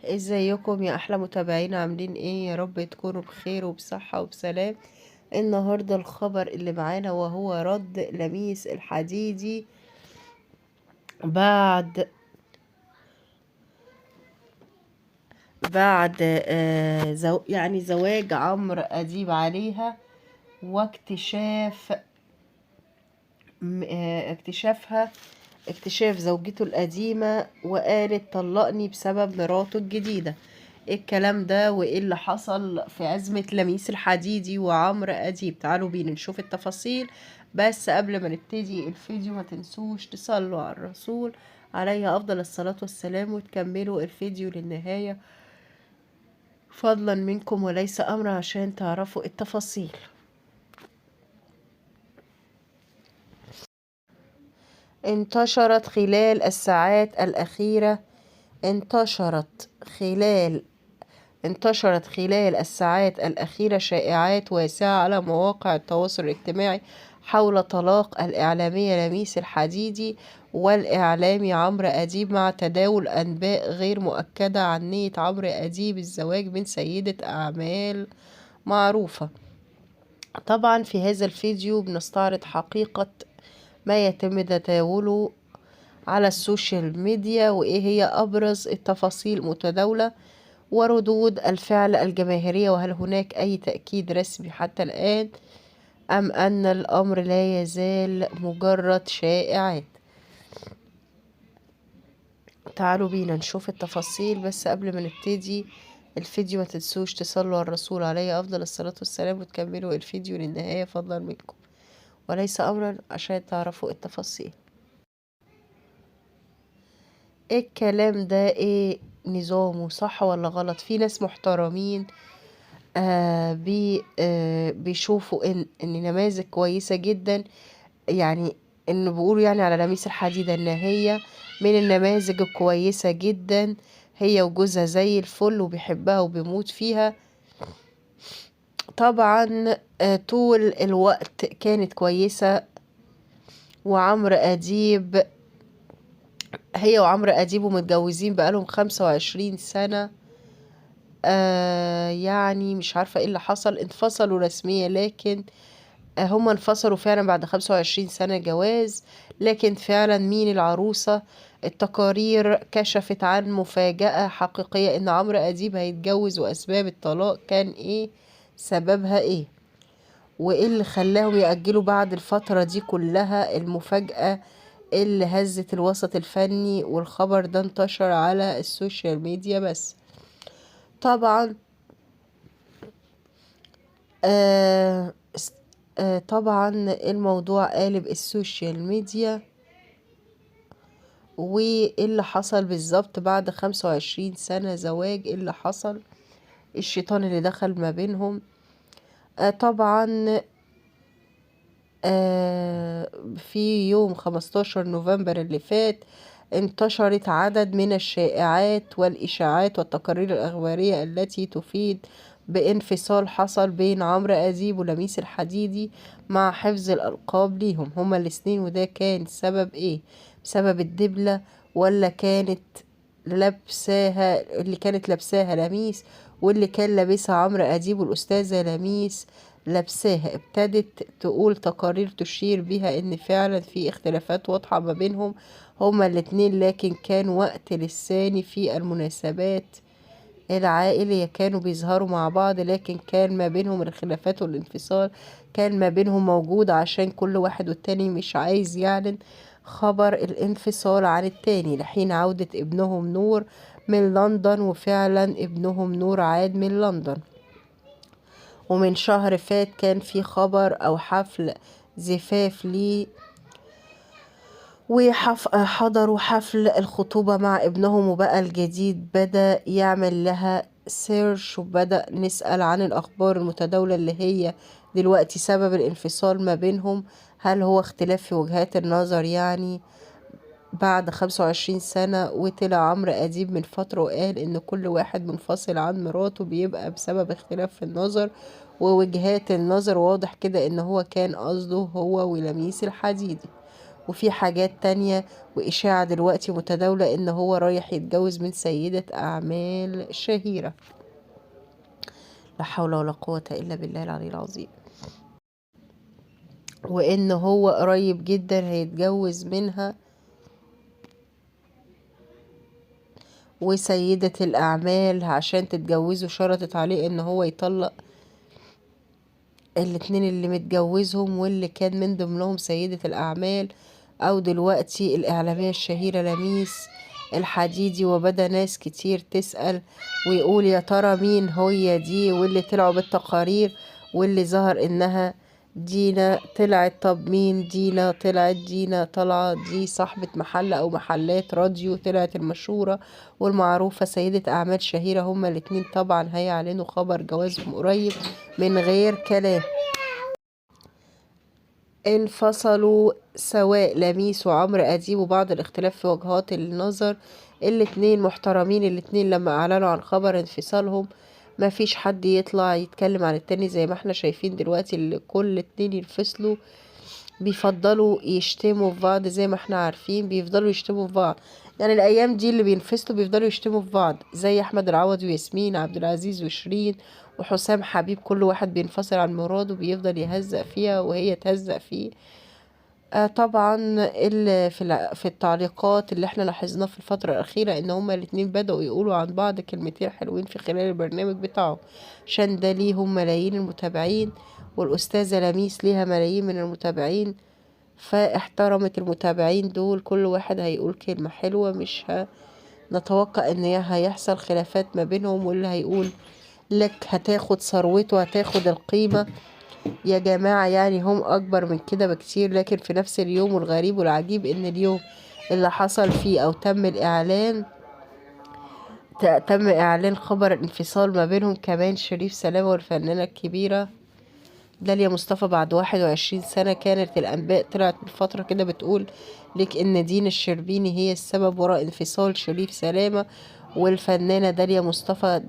ازيكم يا احلى متابعين؟ عاملين ايه؟ يا رب تكونوا بخير وبصحة وبسلام. النهاردة الخبر اللي معانا وهو رد لميس الحديدي بعد يعني زواج عمرو اديب عليها، واكتشاف اكتشافها، اكتشاف زوجته القديمة، وقالت طلقني بسبب مراته الجديدة. ايه الكلام ده وايه اللي حصل في أزمة لميس الحديدي وعمرو أديب؟ تعالوا بينا نشوف التفاصيل. بس قبل ما نبتدي الفيديو ما تنسوش تصلوا على الرسول عليه أفضل الصلاة والسلام، وتكملوا الفيديو للنهاية فضلا منكم وليس أمر، عشان تعرفوا التفاصيل. انتشرت خلال الساعات الأخيرة انتشرت خلال انتشرت خلال الساعات الأخيرة شائعات واسعة على مواقع التواصل الاجتماعي حول طلاق الإعلامية لميس الحديدي والإعلامي عمرو أديب، مع تداول أنباء غير مؤكدة عن نية عمرو أديب الزواج من سيدة أعمال معروفة. طبعا في هذا الفيديو بنستعرض حقيقة ما يتم تداوله على السوشيال ميديا، وإيه هي أبرز التفاصيل متداولة وردود الفعل الجماهيرية، وهل هناك أي تأكيد رسمي حتى الآن أم أن الأمر لا يزال مجرد شائعات. تعالوا بينا نشوف التفاصيل. بس قبل ما نبتدي الفيديو ما تنسوش تصلوا على الرسول عليه أفضل الصلاة والسلام، وتكملوا الفيديو للنهاية فضلا منكم وليس أمرا، عشان تعرفوا التفاصيل. ايه الكلام ده؟ ايه نظامه؟ صح ولا غلط؟ في ناس محترمين بيشوفوا ان نماذج كويسة جدا، يعني انه بيقولوا يعني على لميس الحديدة ان هي من النماذج الكويسة جدا، هي وجوزها زي الفل وبيحبها وبيموت فيها. طبعا طول الوقت كانت كويسة. وعمرو أديب هي وعمرو أديب متجوزين بقالهم 25 سنة. يعني مش عارفة ايه اللي حصل، انفصلوا رسميا، لكن هما انفصلوا فعلا بعد 25 سنة جواز. لكن فعلا مين العروسة؟ التقارير كشفت عن مفاجأة حقيقية ان عمرو أديب هيتجوز، وأسباب الطلاق كان ايه؟ سببها ايه؟ وايه اللي خلاهم يأجلوا بعد الفترة دي كلها؟ المفاجأة اللي هزت الوسط الفني، والخبر ده انتشر على السوشيال ميديا. بس طبعا آه طبعا الموضوع قالب السوشيال ميديا. وايه اللي حصل بالظبط بعد 25 سنة زواج؟ ايه اللي حصل؟ الشيطان اللي دخل ما بينهم. طبعا في يوم 15 نوفمبر اللي فات انتشرت عدد من الشائعات والإشاعات والتقارير الأخبارية التي تفيد بانفصال حصل بين عمرو أديب ولميس الحديدي، مع حفظ الألقاب ليهم هما الاتنين. وده كان سبب ايه؟ بسبب الدبلة، ولا كانت اللي كانت لابساها لميس، واللي كان لابسها عمرو أديب والأستاذة لميس لابساها؟ ابتدت تقول تقارير تشير بها ان فعلا في اختلافات واضحة ما بينهم هما الاتنين، لكن كان وقت للثاني في المناسبات العائلية كانوا بيظهروا مع بعض، لكن كان ما بينهم الخلافات والانفصال كان ما بينهم موجود، عشان كل واحد والتاني مش عايز يعلن خبر الانفصال عن التاني لحين عودة ابنهم نور من لندن. وفعلا ابنهم نور عاد من لندن. ومن شهر فات كان في خبر أو حفل زفاف ليه، وحضروا حفل الخطوبة مع ابنهم. وبقى الجديد بدأ يعمل لها سيرش، وبدأ نسأل عن الأخبار المتداولة اللي هي دلوقتي سبب الانفصال ما بينهم. هل هو اختلاف في وجهات النظر؟ يعني بعد 25 سنة. وطلع عمرو أديب من فترة وقال إن كل واحد منفصل عن مراته بيبقى بسبب اختلاف في النظر ووجهات النظر. واضح كده إن هو كان قصده هو ولميس الحديدي. وفي حاجات تانية وإشاعة دلوقتي متداولة إن هو رايح يتجوز من سيدة أعمال شهيرة. لا حول ولا قوة إلا بالله العلي العظيم. وإن هو قريب جدا هيتجوز منها، وسيدة الأعمال عشان تتجوزه شرطت عليه إن هو يطلق الاتنين اللي متجوزهم، واللي كان من ضمنهم سيدة الأعمال أو دلوقتي الإعلامية الشهيرة لميس الحديدي. وبدأ ناس كتير تسأل ويقول يا ترى مين هي دي، واللي طلعوا بالتقارير واللي ظهر إنها دينا طلعت. طب مين دينا؟ طلعت دينا طالعة دي صاحبة محل أو محلات راديو، طلعت المشهورة والمعروفة سيدة أعمال شهيرة. هما الاتنين طبعا هيعلنوا خبر جوازهم قريب من غير كلام. انفصلوا سواء لميس وعمرو أديب، وبعض الاختلاف في وجهات النظر. الاتنين محترمين، الاتنين لما اعلنوا عن خبر انفصالهم ما فيش حد يطلع يتكلم عن التاني زي ما احنا شايفين دلوقتي، اللي كل اتنين ينفصلوا بيفضلوا يشتموا في بعض. زي ما احنا عارفين بيفضلوا يشتموا في بعض، يعني الايام دي اللي بينفصلوا بيفضلوا يشتموا في بعض، زي احمد العوضي وياسمين عبد العزيز وشيرين وحسام حبيب. كل واحد بينفصل عن مراده وبيفضل يهزق فيها وهي تهزق فيه. طبعا اللي في التعليقات اللي احنا لاحظناه في الفترة الأخيرة ان هما الاتنين بدأوا يقولوا عن بعض كلمتين حلوين في خلال البرنامج بتاعهم، عشان ده ليهم ملايين المتابعين والأستاذة لميس ليها ملايين من المتابعين. فاحترمت المتابعين دول، كل واحد هيقول كلمة حلوة، مش نتوقع ان هيحصل خلافات ما بينهم، واللي هيقول لك هتاخد ثروته هتاخد القيمة. يا جماعة يعني هم أكبر من كده بكتير. لكن في نفس اليوم، والغريب والعجيب إن اليوم اللي حصل فيه أو تم إعلان خبر الانفصال ما بينهم كمان شريف سلامة والفنانة الكبيرة داليا مصطفى بعد 21 سنة. كانت الأنباء طلعت من فترة كده بتقول لك إن دين الشربيني هي السبب وراء انفصال شريف سلامة والفنانة داليا مصطفى.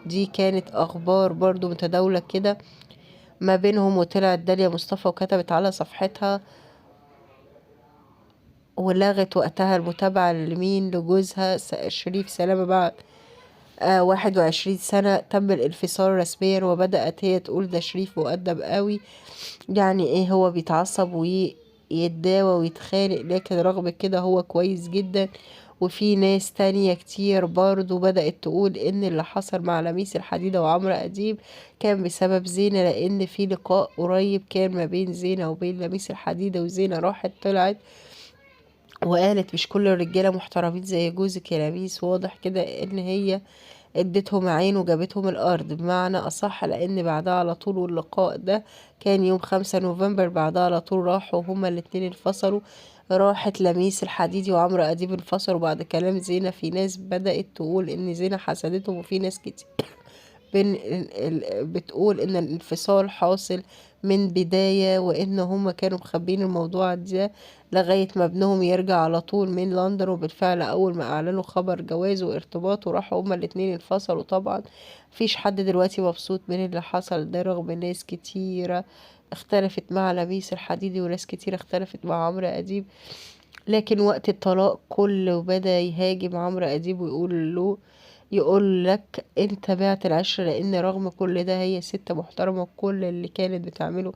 دي كانت أخبار برضو متداولة كده ما بينهم، وطلعت داليا مصطفى وكتبت على صفحتها ولغت وقتها المتابعة لمين لجوزها شريف سلامة بعد 21 سنة تم الانفصال رسميا. وبدأت هي تقول ده شريف مؤدب قوي، يعني ايه هو بيتعصب ويتداوى ويتخانق، لكن رغم كده هو كويس جدا. وفي ناس تانية كتير برضو بدأت تقول ان اللي حصل مع لميس الحديدة وعمرو أديب كان بسبب زينة، لان في لقاء قريب كان ما بين زينة وبين لميس الحديدة، وزينة راحت طلعت وقالت مش كل الرجالة محترمين زي جوزك يا لميس. واضح كده ان هي اديتهم عين وجابتهم الارض بمعنى اصح، لان بعدها على طول، واللقاء ده كان يوم 5 نوفمبر، بعدها على طول راحوا هما الاتنين انفصلوا. راحت لميس الحديدي وعمرو اديب انفصلوا بعد كلام زينة. في ناس بدأت تقول ان زينة حسدتهم، وفي ناس كتير بتقول ان الانفصال حاصل من بداية، وان هما كانوا مخبين الموضوع ده لغاية ما ابنهم يرجع على طول من لندن. وبالفعل اول ما اعلنوا خبر جوازه وارتباطه راحوا هما الاتنين انفصلوا. طبعا مفيش حد دلوقتي مبسوط من اللي حصل ده، رغم ناس كتيرة اختلفت مع لميس الحديدي وناس كتيرة اختلفت مع عمرو اديب. لكن وقت الطلاق كله بدأ يهاجم عمرو أديب ويقول له يقول لك انت بعت العشرة، لان رغم كل ده هي ست محترمة، وكل اللي كانت بتعمله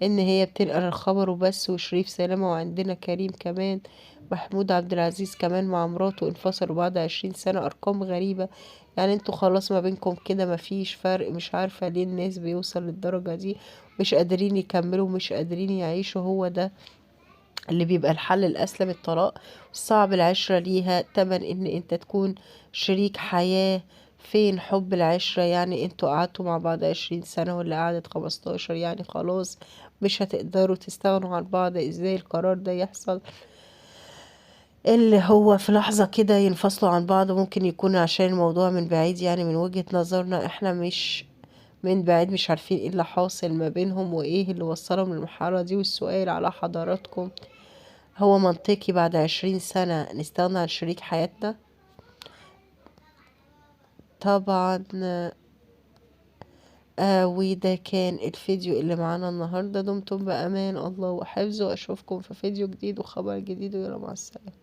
ان هي بتنقل الخبر وبس. وشريف سلامة وعندنا كريم كمان محمود عبد العزيز كمان مع مراته انفصلوا بعد 20 سنة. ارقام غريبة، يعني انتوا خلاص ما بينكم كده ما فيش فرق. مش عارفة ليه الناس بيوصل للدرجة دي، مش قادرين يكملوا مش قادرين يعيشوا. هو ده اللي بيبقى الحل الأسلم، الطلاق. صعب العشرة ليها تمن ان انت تكون شريك حياة. فين حب العشرة؟ يعني انتوا قعدتوا مع بعض 20 سنة واللي قعدت 15، يعني خلاص مش هتقدروا تستغنوا عن بعض. ازاي القرار ده يحصل اللي هو في لحظة كده ينفصلوا عن بعض؟ ممكن يكون عشان الموضوع من بعيد، يعني من وجهة نظرنا احنا مش من بعيد مش عارفين ايه اللي حاصل ما بينهم وايه اللي وصلهم للمرحلة دي. والسؤال على حضراتكم، هو منطقي بعد 20 سنة نستغنى عن شريك حياتنا؟ طبعا وده كان الفيديو اللي معانا النهاردة. دمتم بأمان الله وحفظه، وأشوفكم في فيديو جديد وخبر جديد، ويلا مع السلامة.